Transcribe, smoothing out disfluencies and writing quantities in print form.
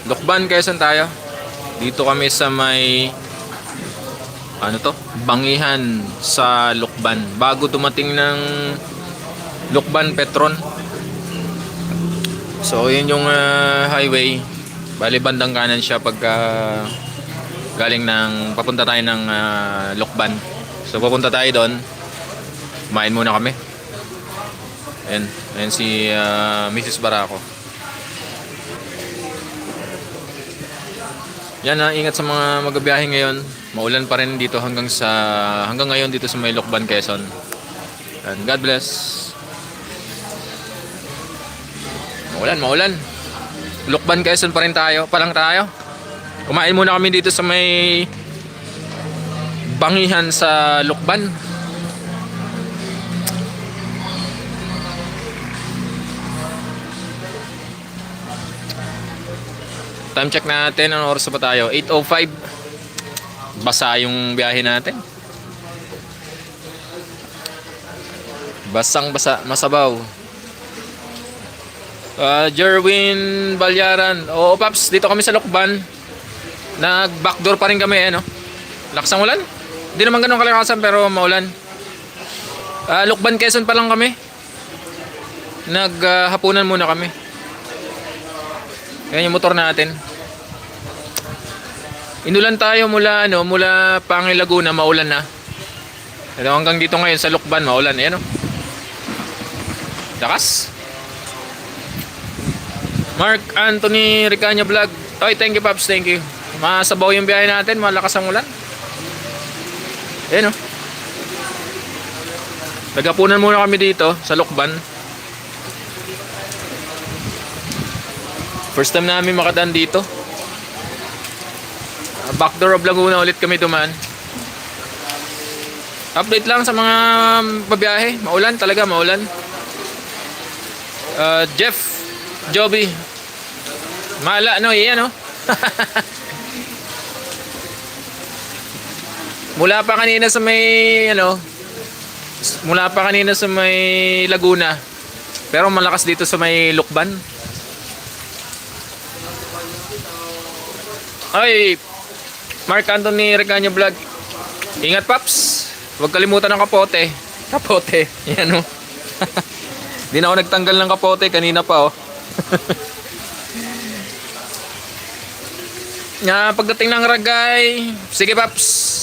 Lucban, Quezon tayo. Dito kami sa may ano to? Bangihan sa Lucban. Bago dumating ng Lucban Petron. So, yun yung highway. Bali bandang kanan siya pagka galing ng papunta tayo ng Lucban. So, papunta tayo doon. Kumain muna kami. Ayan, ayan si Mrs. Barako. Yan ha, ingat sa mga magabiyahe ngayon. Maulan pa rin dito hanggang ngayon dito sa may Lucban, Quezon. And God bless. Maulan. Lucban, Quezon pa rin tayo. Pa lang tayo. Kumain muna kami dito sa may bangihan sa Lucban. Time check natin, anong oras pa tayo? 8:05. Basa yung biyahe natin. Basang basa, masabaw. Jerwin Balyaran. Oo, Paps, dito kami sa Lucban. Nag-backdoor pa rin kami, no? Lakas ng ulan. Hindi naman ganun kalakasan pero maulan. Lucban, Quezon pa lang kami. Naghapunan muna kami. Yan yung motor natin. Inulan tayo mula Pangi Laguna, maulan na. Pero hanggang dito ngayon sa Lucban, maulan. Ayan, lakas. Mark Anthony Ricaño Vlog. Oy, thank you Pops, thank you. Masabaw yung biyahe natin, malakas ang ulan. Ayan, naghapunan muna kami dito sa Lucban. First time namin makadaan dito. Backdoor of Laguna ulit kami dumaan. Update lang sa mga babiyahe. Maulan talaga, maulan. Jeff Joby Mala, iyan Mula pa kanina sa may Laguna. Pero malakas dito sa may Lucban. Ay, Mark Anthony Ricaño Vlog. Ingat Paps. Huwag kalimutan ng kapote. Kapote. Yan Hindi na ako nagtanggal ng kapote kanina pa Pagdating ng Ragay. Sige Paps.